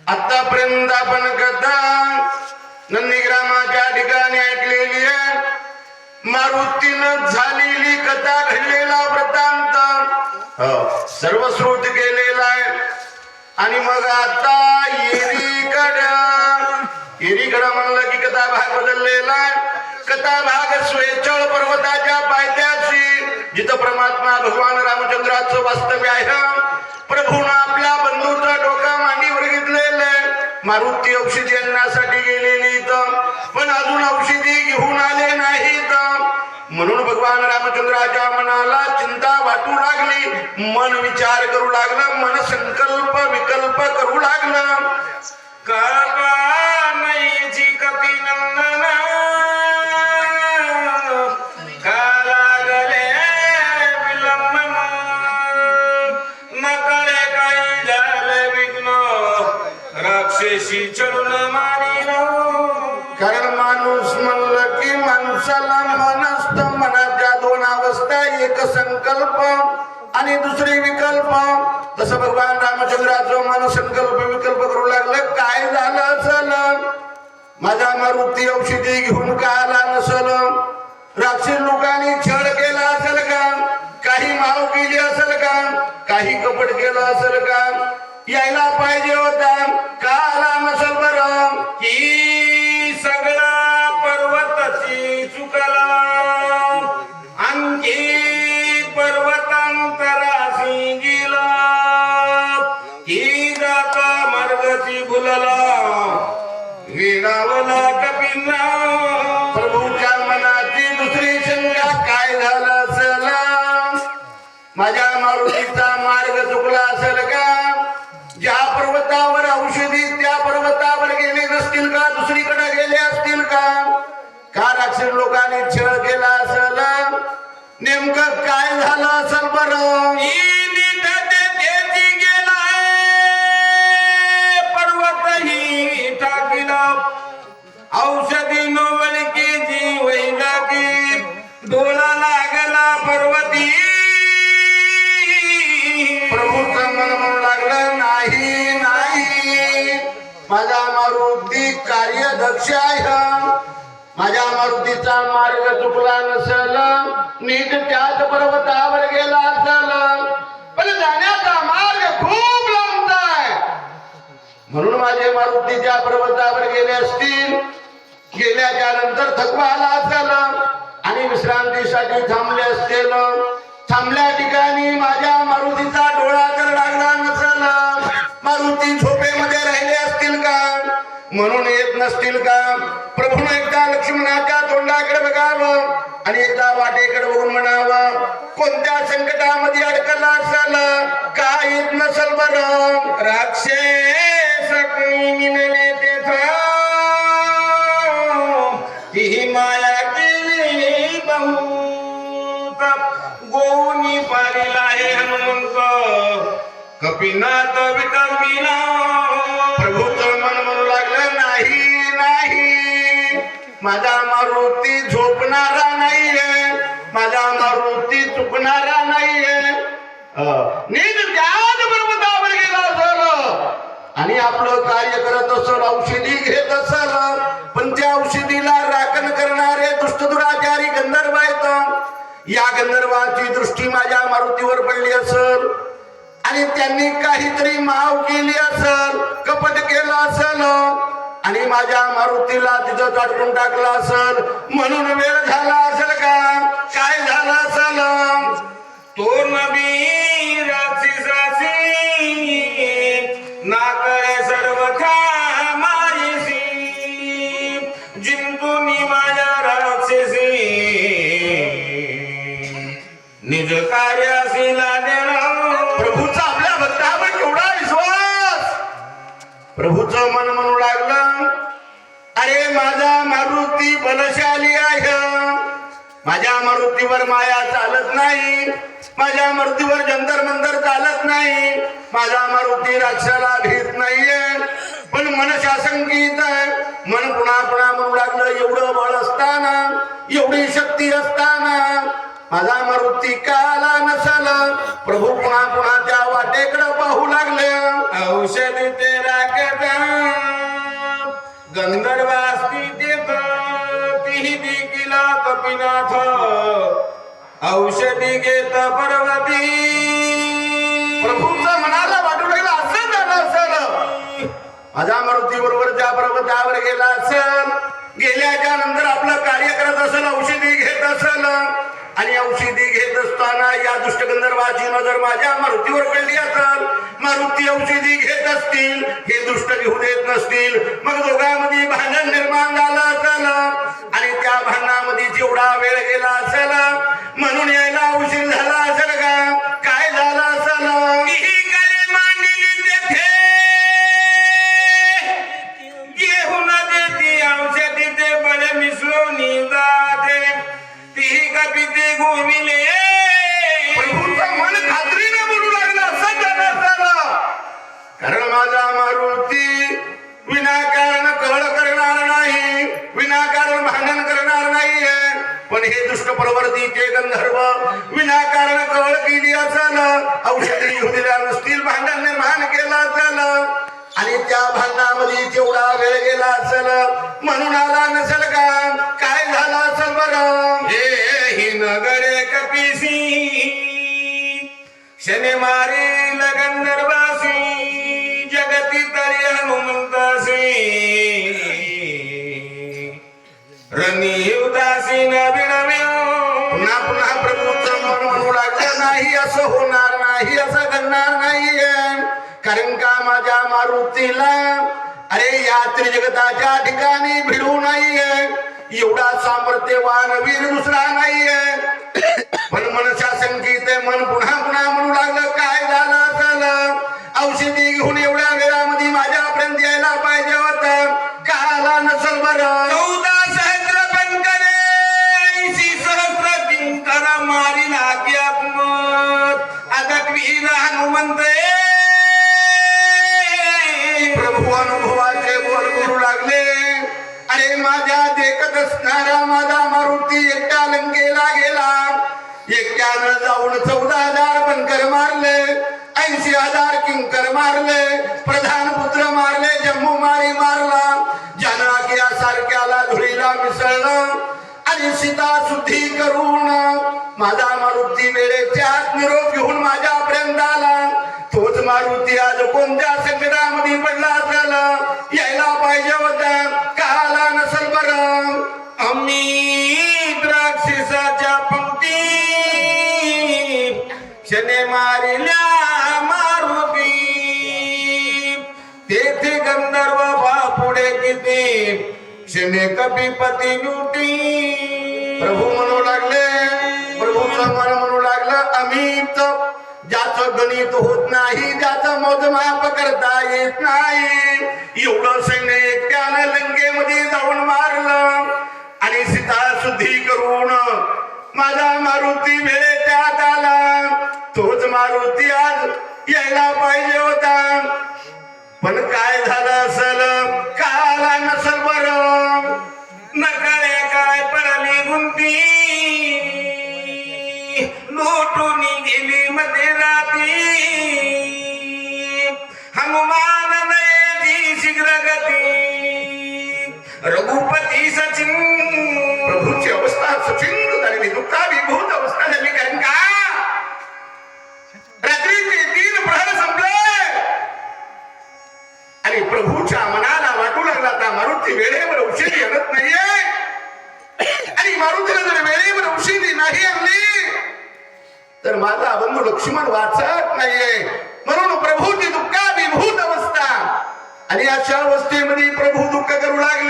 आतापर्यंत आपण कथा नंदीग्रामाच्या ठिकाणी ऐकलेली आहे. मारुतीनं झालेली कथा, घडलेला वृत्तांत सर्व श्रोत केलेला आहे. आणि मग आता येरीकडं म्हणलं की कथा भाग बदललेला आहे. कथा भाग स्वेच्छळ पर्वताच्या पायथ्याशी, जिथं परमात्मा भगवान रामचंद्राचं वास्तव्य आहे. प्रभूनं आपल्या बंधूचा डोका मांडीवर घेतलेला आहे. मारुती औषधी आणण्यासाठी गेलेली, पण अजून औषधी घेऊन आले नाहीत. म्हणून भगवान रामचंद्राच्या मनाला चिंता वाटू लागली. मन विचार करू लागलं, मन संकल्प विकल्प करू लागलं. कापानयची कपिनंदन का लागले विलंबन, नकळे काही झाले विघ्न, राक्षसी चढून मारिल. कारण माणूस म्हणलं की माणसाला मन असतं. मनाच्या दोन अवस्था, एक संकल्प आणि दुसरी विकल्प. तसं भगवान रामचंद्राचं मन संकल्प विकल्प करू लागलं. काय झालं असल? माझा मारुती औषधी घेऊन का आला नसल? राक्षस लोकांनी छळ केला असेल का? काही माव केली असेल का? काही कपट केलं असेल का? यायला पाहिजे होता, का आला नसल? बरं की सगळा पर्वताची चुकला, आणखी पर्वतांतराशी गेला, की जाता मार्गाची भुलला, विडावला कपिला. प्रभूच्या मनाची दुसरी शंका, काय झालं असेल? माझ्या मारुतीचा मार्ग चुकला असेल का? ज्या पर्वतावर औषधी त्या पर्वतावर गेले नसतील का? दुसरीकडे गेले असतील का? का राक्षस लोकांनी छळ केला असेल? नेमकं काय झालं असेल? बरं पर्वतही टाकीला, औषधी नवलकीची वैदाकी, डोळा लागला पर्वती. प्रभूचं मन म्हणू लागलं, नाही नाही, माझा मारुती कार्यदक्ष आहे. माझ्या मारुतीचा मार्ग चुकला नसेल, नीट त्याच पर्वतावर गेला असेल, पण जाण्याचा मार्ग खूप लांबचा आहे. म्हणून माझे मारुतीच्या पर्वतावर गेले असतील. गेल्याच्या नंतर थकवा आला असेल आणि विश्रांतीसाठी थांबले असतील. थांबल्या ठिकाणी माझ्या मारुतीचा डोळा जर लागला नसेल, मारुती झोपेमध्ये राहिले असतील का? म्हणून येत नसतील का? प्रभूने एकदा लक्ष्मणाच्या तोंडाकडे बघावं आणि एकदा वाटेकडे बघून म्हणावं, कोणत्या संकटामध्ये अडकला असेल, का येत नसेल? बरं राक्षस मिळले तेथा, ही माया केली बहुत, गोनी पारिला हे हनुमंत, कपिनाथ विकल्पिला. प्रभूचं मन म्हणू लागलं, नाही नाही, माझा मारुती झोपणारा नाहीये, माझा मारुती चुकणारा नाहीये. नीट त्याच पर्वतावर गेला असेल आणि आपलं कार्य करत असेल, औषधी घेत असेल, पण त्या औषधीला राखण करणारे दुष्ट दुराचारी गंधर्व आहेत. या गंधर्वाची दृष्टी माझ्या मारुतीवर पडली असेल आणि त्यांनी काहीतरी माव केली असेल, कपट केलं असेल आणि माझ्या मारुतीला तिथं अडकून टाकलं असेल. म्हणून वेळ झाला असेल का? काय झालं असेल? तो नबी राक्षसासी, नाकळे सर्वथा मायसी, जिंतुनी माया राक्षसी, निज कार्यासी लादेला. प्रभूचा आपल्या भक्तावर केवढा विश्वास. प्रभूचं मन म्हणू लागलं, अरे माझा मारुती बलशाली आहे. माझ्या मारुतीवर माया चालत नाही, माझ्या मारुतीवर जंतर मंतर चालत नाही, माझा मारुती राक्षसाला भीत नाहीये. पण मन शासंकित आहे. मन पुन्हा पुन्हा म्हणू लागलं, एवढं बळ असताना, एवढी शक्ती असताना माझा मारुती का आला नसल? प्रभू पुन्हा पुन्हा त्या वाटेकडे पाहू लागले. औषध ते राखत गंधर्वास्ती देत तिही दिकीला कपिनाथ औषधी घेत पर्वती प्रभूंचा मनाला वाटू लागला असं झालं असेल माझ्या मारुती बरोबर त्या पर्वतावर गेला असेल गेल्याच्या नंतर आपलं कार्य करत असेल औषधी घेत असेल आणि औषधी घेत असताना या दुष्ट गंधर्वाची नजर माझ्या मारुतीवर पडली असेल मारुती औषधी घेत असतील हे दुष्ट लिहू देत नसतील मग दोघांमध्ये भांडण निर्माण झालं असेल आणि त्या भांडणामध्ये जेवढा वेळ गेला असेल म्हणून यायला उशीर झाला असेल का काय झालं असेल ही गळे मांडली तेथे घेऊन देती औषधी ते बळे मिसळून जाते ती कपिते घुमिले प्रभूंचं मन खात्रीने बोलू लागलं असं झालं असेल कारण माझा मारुती विनाकारण कळ करणार नाही विनाकारण भांडण करणार नाहीये पण हे दुष्ट प्रवृत्तीचे गंधर्व विनाकारण कळ केली असेल औषधी घेऊ दिल्या नसतील भांडण निर्माण केलं असेल आणि त्या भांडणामध्ये जेवढा वेळ गेला असेल म्हणून आला नसेल का काय झालं असेल बरं हे हिन गळे कपिसी शने मारी लगंधर्वासी जगती तरी हनुमंतासी रणी उदासी न पुन्हा पुन्हा प्रभूचं मन म्हणू लागलं नाही असं होणार नाही असं घडणार नाहीये कारण का माझ्या मारुतीला अरे या त्रिजगताच्या ठिकाणी भिडू नाहीये एवढा सामर्थ्यवान वीर दुसरा नाहीये पण मनशा संगीत मन पुन्हा पुन्हा म्हणू लागलं काय झालं झालं औषधी घेऊन एवढ्या वेळामध्ये माझ्यापर्यंत यायला पाहिजे होतं का आला नसल बरं 14 सहस्र पंकरे सहस्र किंकर मारी लाग्यात्मत अगत वीर हनुमंत प्रभू अनुभवाचे बोल बोलू लागले अरे माझ्या देखत असणारा माझा मारुती एकट्या लंकेला गेला एकट्यानं जाऊन 14,000 बनकर मारले 80,000 किंकर मारले प्रधान पुत्र मारले जम्मू मारी मारला जानकी सारख्याला धुळीला मिसळलं आणि सीता शुद्धी करून माझा मारुती वेळेच्या निरोप घेऊन माझ्यापर्यंत आला तोच मारुती आज कोणत्या संकटामध्ये पडला असेल यायला पाहिजे होता का आला नसल बरं आम्ही द्राक्षिसाच्या पंक्ती शने मारिल्या मारुती तेथे गंधर्व पुढे किती शने कपिपती लुटी प्रभू म्हणू लागले प्रभूचं मन म्हणू लागलं अमित ज्याचं गणित होत नाही ज्याचं मोजमाप करता येत नाही एवढं सैन्य एकट्यानं लंकेमध्ये जाऊन मारलं आणि सीता शुद्धी करून माझा मारुती वेळेच्यात आला तोच मारुती आज यायला पाहिजे होता पण काय झालं असेल का आला नसल बरं नकळे काय पडली गुंती लुटून गेली मध्ये राती हनुमान नयेची शीघ्र गती रघुपती सचिन प्रभूची अवस्था सचिन झालेली दुःखाभिभूत अवस्था झाली कारण का रात्रीचे 3 प्रहर संपले आणि प्रभूच्या मनाला वाटू लागला आता मारुती वेळेवर औषधी आणत नाहीये आणि मारुतीला जर वेळेवर औषधी नाही आणली तर माझा बंधू लक्ष्मण वाचत नाहीये म्हणून प्रभूची दुःखाभिभूत अवस्था आणि अशा अवस्थेमध्ये प्रभू दुःख करू लागले